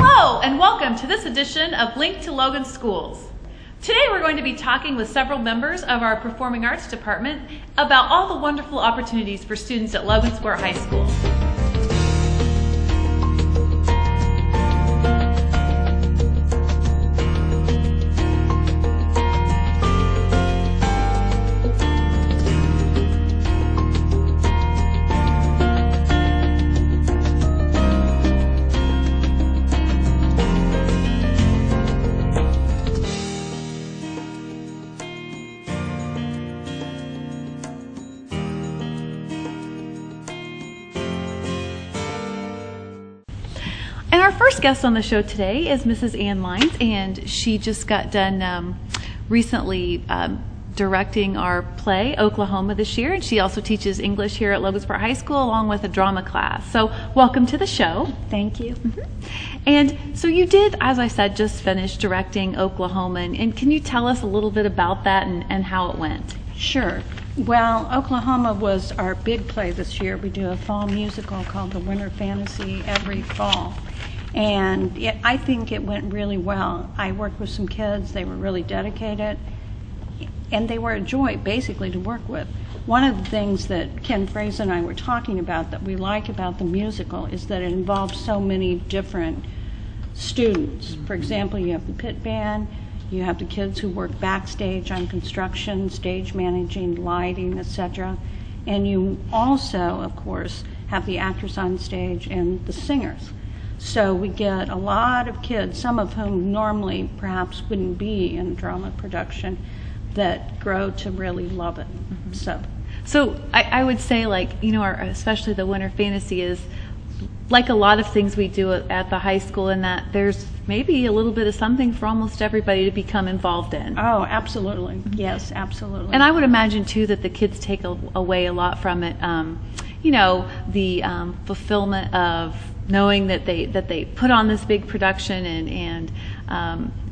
Hello and welcome to this edition of Link to Logan Schools. Today we're going to be talking with several members of our Performing Arts Department about all the wonderful opportunities for students at Logansport High School. And our first guest on the show today is Mrs. Ann Lines, and she just got done recently directing our play, Oklahoma, this year, and she also teaches English here at Logansport High School along with a drama class. So welcome to the show. Thank you. And so you did, as I said, just finish directing Oklahoma, and can you tell us a little bit about that and how it went? Sure. Well, Oklahoma was our big play this year. We do a fall musical called The Winter Fantasy every fall. And I think it went really well. I worked with some kids. They were really dedicated. And they were a joy, basically, to work with. One of the things that Ken Fraser and I were talking about that we like about the musical is that it involves so many different students. For example, you have the pit band. You have the kids who work backstage on construction, stage managing, lighting, etc. And you also, of course, have the actors on stage and the singers. So we get a lot of kids, some of whom normally perhaps wouldn't be in drama production, that grow to really love it. So I would say, like, you know, especially the Winter Fantasy is like a lot of things we do at the high school, in that there's maybe a little bit of something for almost everybody to become involved in. Oh, absolutely. Yes, absolutely. And I would imagine, too, that the kids take away a lot from it. You know, the fulfillment of knowing that they put on this big production and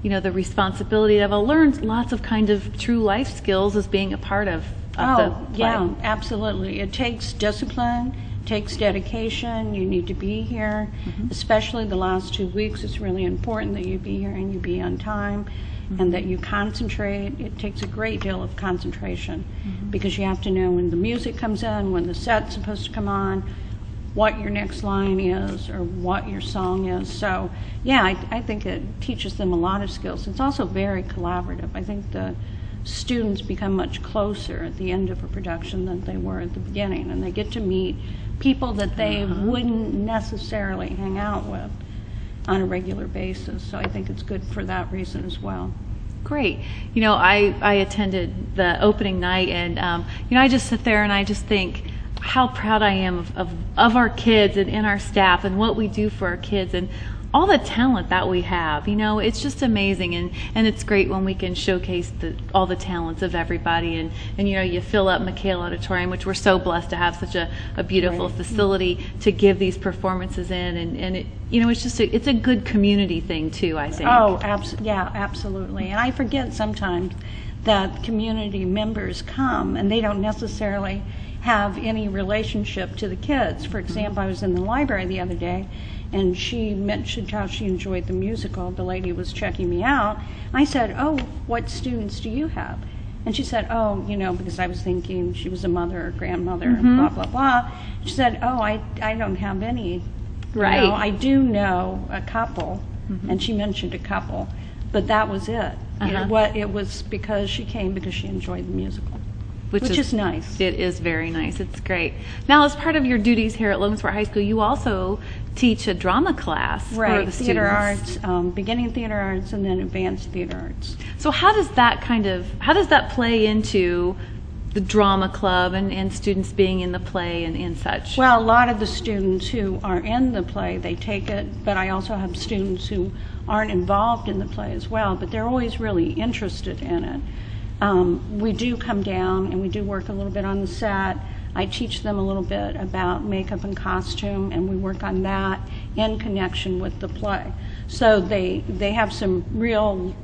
you know, the responsibility of it. Learns lots of kind of true life skills as being a part of the play. Yeah, absolutely. It takes discipline. Takes dedication. You need to be here, especially the last 2 weeks. It's really important that you be here and you be on time and that you concentrate. It takes a great deal of concentration because you have to know when the music comes in, when the set's supposed to come on, what your next line is or what your song is. So yeah, I think it teaches them a lot of skills. It's also very collaborative. I think the students become much closer at the end of a production than they were at the beginning, and they get to meet people that they wouldn't necessarily hang out with on a regular basis. So I think it's good for that reason as well. Great. You know, I attended the opening night, and you know, I just sit there and I just think how proud I am of our kids and our staff and what we do for our kids and all the talent that we have. You know, it's just amazing, and it's great when we can showcase all the talents of everybody, and you know, you fill up Michele Auditorium, which we're so blessed to have such a beautiful facility to give these performances in, and it, you know, it's just it's a good community thing too, I think. Oh, yeah, absolutely. And I forget sometimes that community members come and they don't necessarily have any relationship to the kids. For example, I was in the library the other day, and she mentioned how she enjoyed the musical. The lady was checking me out. I said, "Oh, what students do you have?" And she said, "Oh, you know," because I was thinking she was a mother or grandmother, blah, blah, blah. She said, "Oh, I don't have any." Right. You know, I do know a couple, and she mentioned a couple, but that was it. It was because she came because she enjoyed the musical. Which is nice. It is very nice. It's great. Now, as part of your duties here at Logansport High School, you also teach a drama class for the theater students. arts, beginning theater arts, and then advanced theater arts. So how does that play into the drama club and students being in the play and such? Well, a lot of the students who are in the play, they take it, but I also have students who aren't involved in the play as well, but they're always really interested in it. We do come down and we do work a little bit on the set. I teach them a little bit about makeup and costume, and we work on that in connection with the play. So they have some real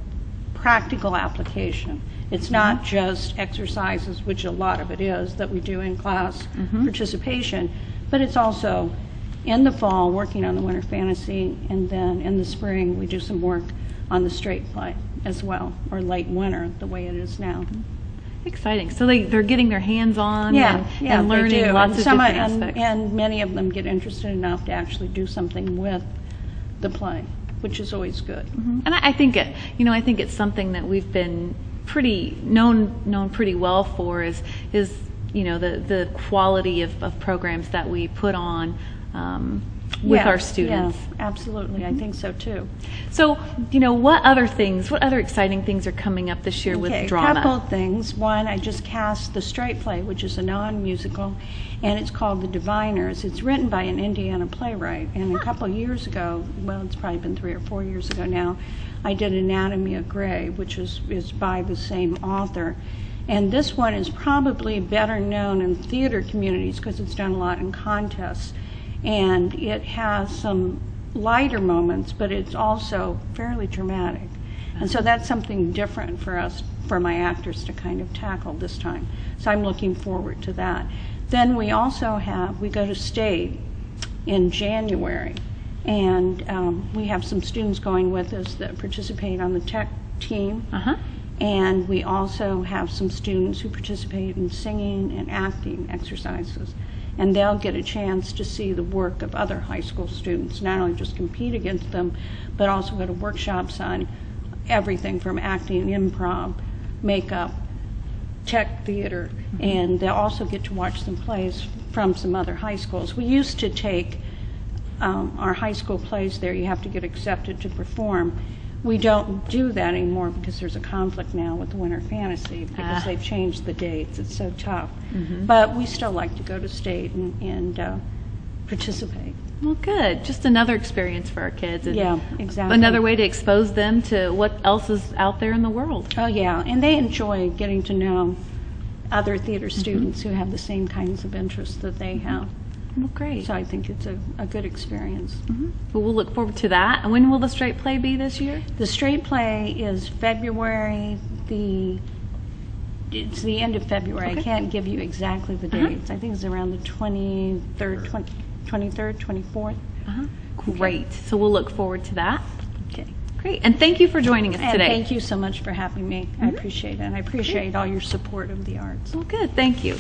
practical application. It's not just exercises, which a lot of it is, that we do in class participation, but it's also in the fall working on the Winter Fantasy, and then in the spring we do some work on the straight play as well, or late winter, the way it is now. Exciting. So they're getting their hands on and they learning do. lots And of some different and, aspects. and many of them get interested enough to actually do something with the play, which is always good. And I think I think it's something that we've been pretty known pretty well for is the quality of programs that we put on with our students. Yeah, absolutely. I think so too. So, what other exciting things are coming up this year with drama? A couple of things. One, I just cast the straight play, which is a non-musical, and it's called The Diviners. It's written by an Indiana playwright, and a couple of years ago, well, it's probably been 3 or 4 years ago now, I did Anatomy of Grey, which is by the same author. And this one is probably better known in theater communities because it's done a lot in contests. And it has some lighter moments, but it's also fairly dramatic. And so that's something different for us, for my actors to kind of tackle this time. So I'm looking forward to that. Then we also we go to state in January, and we have some students going with us that participate on the tech team. And we also have some students who participate in singing and acting exercises. And they'll get a chance to see the work of other high school students, not only just compete against them, but also go to workshops on everything from acting, improv, makeup, tech theater, and they'll also get to watch some plays from some other high schools. We used to take our high school plays there. You have to get accepted to perform. We don't do that anymore because there's a conflict now with the Winter Fantasy because they've changed the dates. It's so tough. But we still like to go to state and participate. Well, good. Just another experience for our kids. And yeah, exactly. Another way to expose them to what else is out there in the world. Oh, yeah. And they enjoy getting to know other theater students who have the same kinds of interests that they have. Well, great. So I think it's a good experience. Well, we'll look forward to that. And when will the straight play be this year? The straight play is February. It's the end of February. Okay. I can't give you exactly the dates. I think it's around the 23rd, 24th. Great. So we'll look forward to that. Okay. Great. And thank you for joining us And today. thank you so much for having me. I appreciate it. And I appreciate all your support of the arts. Well, good. Thank you.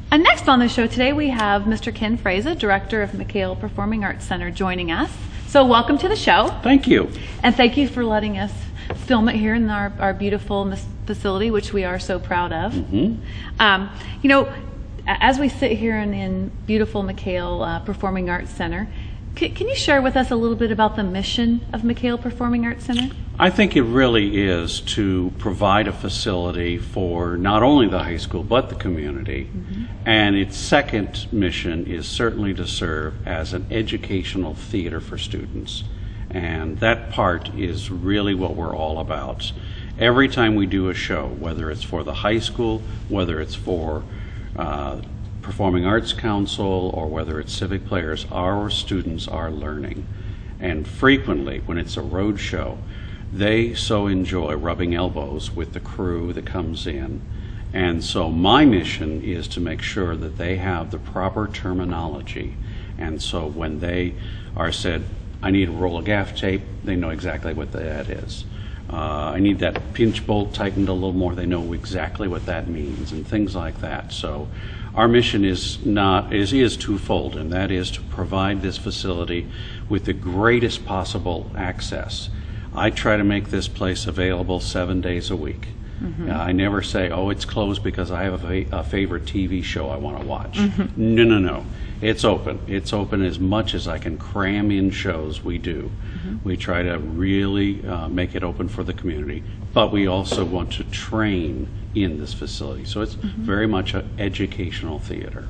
And next on the show today, we have Mr. Ken Fraza, Director of Michele Performing Arts Center, joining us. So welcome to the show. Thank you. And thank you for letting us film it here in our beautiful facility, which we are so proud of. As we sit here in beautiful Michele Performing Arts Center, can you share with us a little bit about the mission of Michele Performing Arts Center? I think it really is to provide a facility for not only the high school but the community. And its second mission is certainly to serve as an educational theater for students. And that part is really what we're all about. Every time we do a show, whether it's for the high school, whether it's for Performing Arts Council, or whether it's civic players, our students are learning. And frequently, when it's a road show, they so enjoy rubbing elbows with the crew that comes in. And so my mission is to make sure that they have the proper terminology. And so when they are said, I need a roll of gaff tape, they know exactly what that is. I need that pinch bolt tightened a little more, they know exactly what that means, and things like that. So our mission is twofold, and that is to provide this facility with the greatest possible access. I try to make this place available 7 days a week. I never say, oh, it's closed because I have a favorite TV show I want to watch. No. It's open. It's open as much as I can cram in shows we do. We try to really make it open for the community, but we also want to train in this facility. So it's very much an educational theater.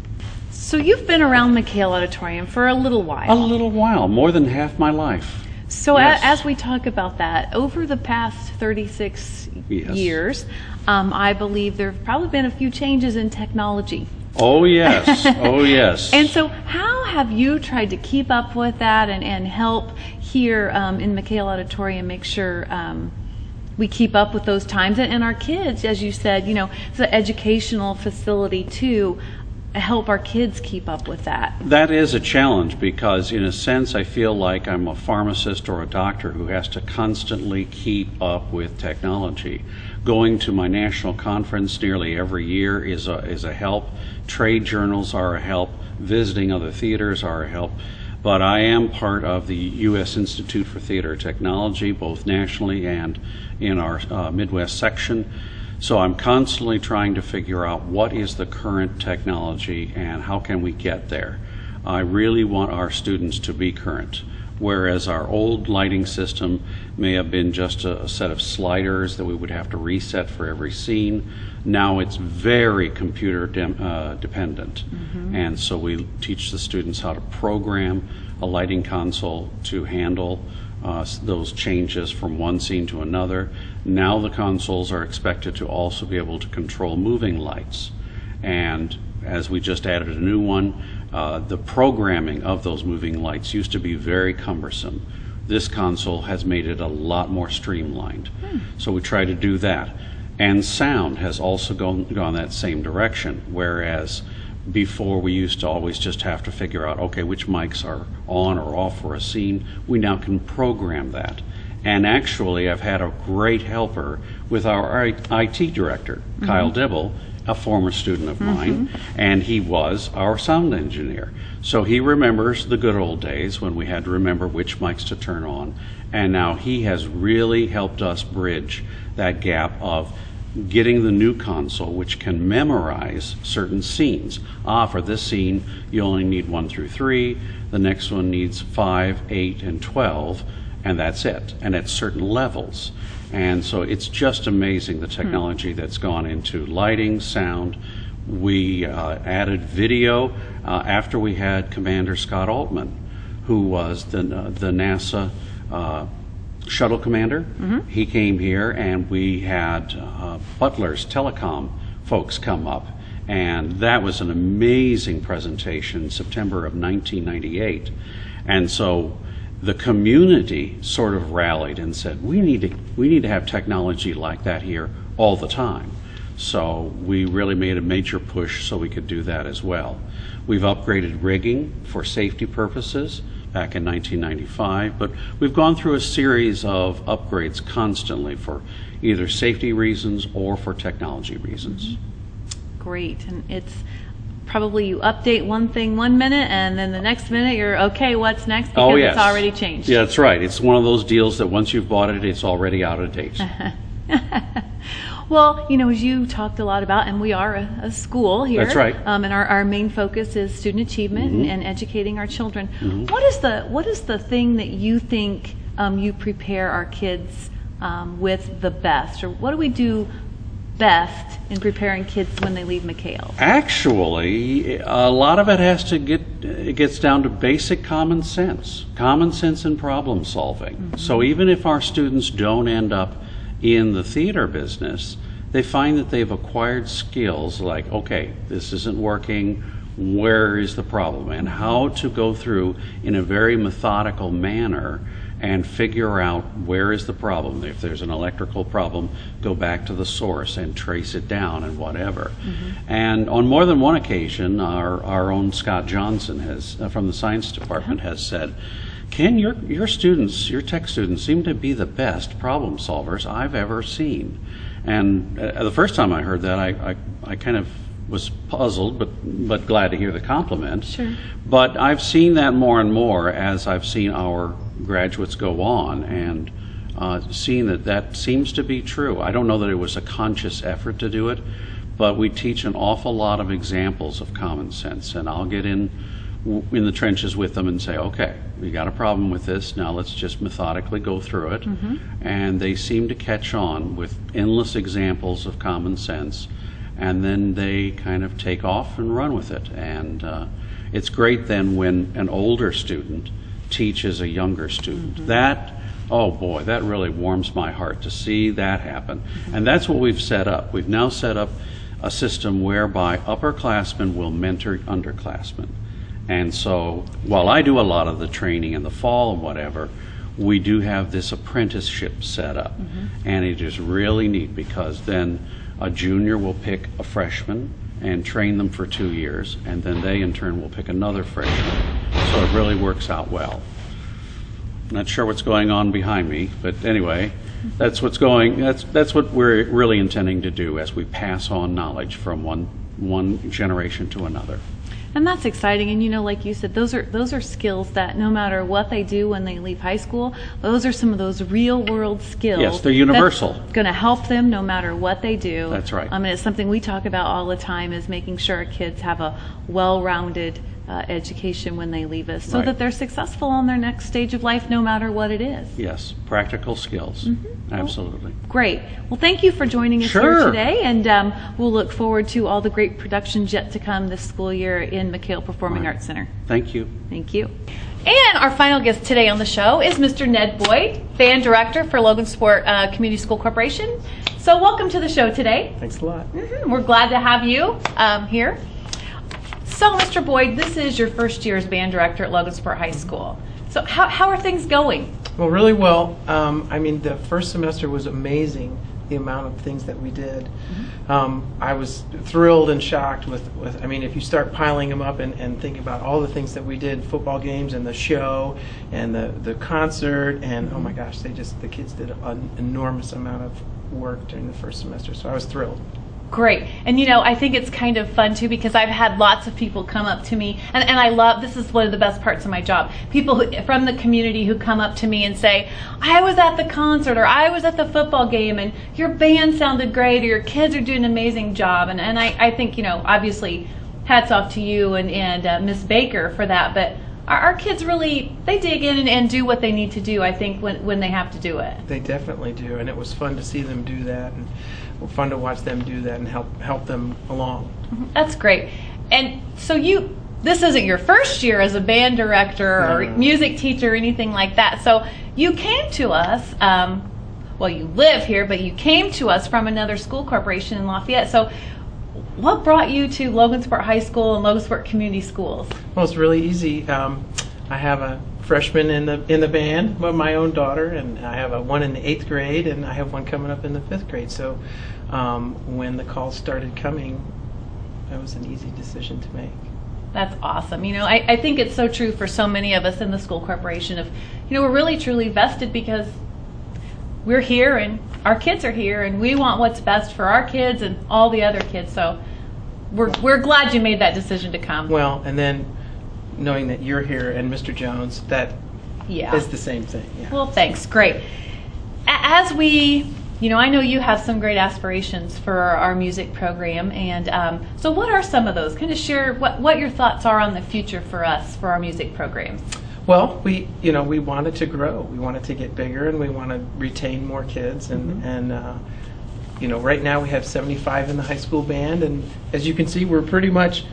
So you've been around Michele Auditorium for a little while. A little while, more than half my life. So Yes. as we talk about that, over the past 36 Yes. years, I believe there have probably been a few changes in technology. Oh yes, oh yes. And so how have you tried to keep up with that and help here in Michele Auditorium make sure we keep up with those times? And our kids, as you said, it's an educational facility too. help our kids keep up with that? That is a challenge because, in a sense, I feel like I'm a pharmacist or a doctor who has to constantly keep up with technology. Going to my national conference nearly every year is a help. Trade journals are a help. Visiting other theaters are a help. But I am part of the U.S. Institute for Theater Technology, both nationally and in our Midwest section. So I'm constantly trying to figure out what is the current technology and how can we get there. I really want our students to be current, whereas our old lighting system may have been just a set of sliders that we would have to reset for every scene. Now it's very computer dependent. And so we teach the students how to program a lighting console to handle those changes from one scene to another. Now the consoles are expected to also be able to control moving lights. And as we just added a new one, the programming of those moving lights used to be very cumbersome. This console has made it a lot more streamlined. So we try to do that. And sound has also gone that same direction, whereas before we used to always just have to figure out, okay, which mics are on or off for a scene. We now can program that. And actually, I've had a great helper with our IT director, Kyle Dibble, a former student of mine, and he was our sound engineer. So he remembers the good old days when we had to remember which mics to turn on, and now he has really helped us bridge that gap of getting the new console, which can memorize certain scenes. For this scene, you only need 1 through 3. The next one needs 5, 8, and 12, and that's it, and at certain levels. And so it's just amazing the technology that's gone into lighting, sound. We added video after we had Commander Scott Altman, who was the NASA shuttle commander. He came here, and we had Butler's telecom folks come up, and that was an amazing presentation, September of 1998. And so the community sort of rallied and said, we need to have technology like that here all the time. So we really made a major push so we could do that as well. We've upgraded rigging for safety purposes back in 1995, but we've gone through a series of upgrades constantly for either safety reasons or for technology reasons. Great. And it's probably you update one thing 1 minute, and then the next minute you're, okay, what's next? Because it's already changed. Yeah, that's right. It's one of those deals that once you've bought it, it's already out of date. Well, you know, as you talked a lot about, and we are a school here. That's right. And our main focus is student achievement and educating our children. What is the thing that you think you prepare our kids with the best? Or what do we do best in preparing kids when they leave McHale? Actually, a lot of it gets down to basic common sense and problem solving. So even if our students don't end up in the theater business, they find that they've acquired skills like, okay, this isn't working, where is the problem, and how to go through in a very methodical manner and figure out where is the problem. If there's an electrical problem, go back to the source and trace it down and whatever. And on more than one occasion, our own Scott Johnson from the science department has said, Ken, your students, your tech students, seem to be the best problem solvers I've ever seen. And the first time I heard that, I kind of was puzzled, but glad to hear the compliment. Sure. But I've seen that more and more as I've seen our graduates go on, and seeing that seems to be true. I don't know that it was a conscious effort to do it, but we teach an awful lot of examples of common sense, and I'll get in the trenches with them and say, okay, we got a problem with this, now let's just methodically go through it. And they seem to catch on with endless examples of common sense, and then they kind of take off and run with it. And it's great then when an older student teaches a younger student. That, oh boy, that really warms my heart to see that happen. And that's what we've set up. We've now set up a system whereby upperclassmen will mentor underclassmen. And so while I do a lot of the training in the fall and whatever, we do have this apprenticeship set up. And it is really neat because then A junior will pick a freshman and train them for 2 years, and then they in turn will pick another freshman. So it really works out well. Not sure what's going on behind me, but anyway, that's what we're really intending to do as we pass on knowledge from one generation to another. And that's exciting. And like you said, those are skills that no matter what they do when they leave high school, those are some of those real world skills. Yes, they're universal. That's going to help them no matter what they do. That's right. And it's something we talk about all the time, is making sure our kids have a well-rounded education when they leave us, so that they're successful on their next stage of life, no matter what it is. Yes, practical skills. Absolutely. Great. Well, thank you for joining us here today, and we'll look forward to all the great productions yet to come this school year in Michele Performing Arts Center. Thank you. Thank you. And our final guest today on the show is Mr. Ned Boyd, Band Director for Logansport Community School Corporation. So welcome to the show today. Thanks a lot. We're glad to have you here. So, Mr. Boyd, this is your first year as band director at Logansport High School. So how are things going? Well, really well. I mean, the first semester was amazing, the amount of things that we did. I was thrilled and shocked with I mean, if you start piling them up and thinking about all the things that we did, football games and the show and the concert, and oh my gosh, the kids did an enormous amount of work during the first semester, so I was thrilled. Great. And I think it's kind of fun too, because I've had lots of people come up to me, and I love, this is one of the best parts of my job, people from the community who come up to me and say, I was at the concert, or I was at the football game, and your band sounded great, or your kids are doing an amazing job. And I think, obviously hats off to you and Miss Baker for that, but our kids really, they dig in and do what they need to do, I think, when they have to do it. They definitely do, and it was fun to see them do that, and fun to watch them do that and help them along. That's great. And so this isn't your first year as a band director or music teacher or anything like that. So you came to us, well, you live here, but you came to us from another school corporation in Lafayette. So what brought you to Logansport High School and Logansport Community Schools? Well, it's really easy. I have a freshman in the band, but my own daughter, and I have one in the 8th grade, and I have one coming up in the 5th grade. So when the calls started coming, it was an easy decision to make. That's awesome. I think it's so true for so many of us in the school corporation of, we're really truly vested because we're here and our kids are here, and we want what's best for our kids and all the other kids. So we're glad you made that decision to come. Well, and then knowing that you're here and Mr. Jones, that is the same thing. Yeah. Well, thanks. Great. As we, I know you have some great aspirations for our music program, and so what are some of those? Kind of share what your thoughts are on the future for us for our music programs. Well, we wanted to grow. We wanted to get bigger, and we want to retain more kids. And right now we have 75 in the high school band, and as you can see, we're pretty much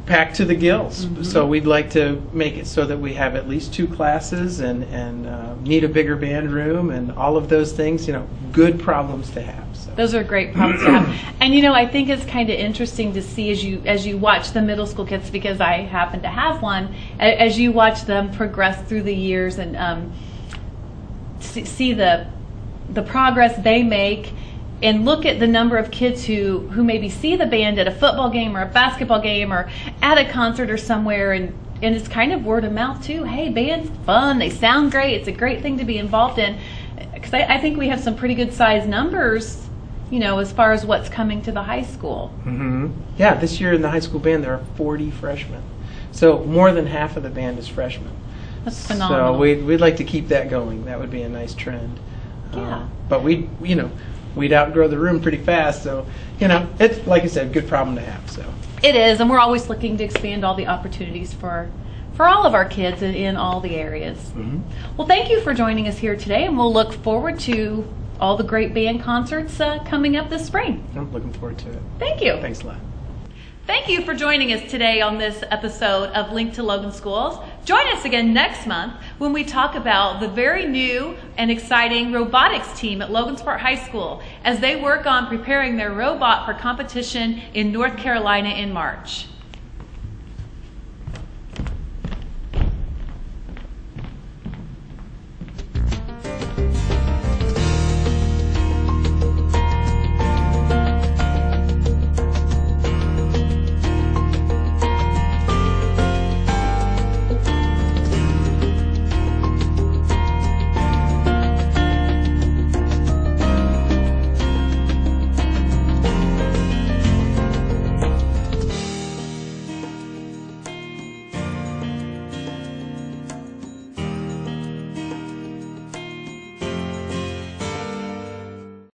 packed to the gills. So we'd like to make it so that we have at least 2 classes and need a bigger band room and all of those things. Good problems to have. So. Those are great problems to have. And I think it's kind of interesting to see as you watch the middle school kids, because I happen to have one, as you watch them progress through the years and see the progress they make. And look at the number of kids who maybe see the band at a football game or a basketball game or at a concert or somewhere, and it's kind of word of mouth too. Hey, band's fun, they sound great, it's a great thing to be involved in. Because I think we have some pretty good sized numbers, as far as what's coming to the high school. Yeah, this year in the high school band there are 40 freshmen. So more than half of the band is freshmen. That's phenomenal. So we'd like to keep that going. That would be a nice trend. Yeah. But we'd outgrow the room pretty fast, so it's, like I said, a good problem to have. So it is, and we're always looking to expand all the opportunities for all of our kids in all the areas. Well, thank you for joining us here today, and we'll look forward to all the great band concerts coming up this spring. I'm looking forward to it. Thank you. Thanks a lot. Thank you for joining us today on this episode of Link to Logan Schools. Join us again next month when we talk about the very new and exciting robotics team at Logansport High School as they work on preparing their robot for competition in North Carolina in March.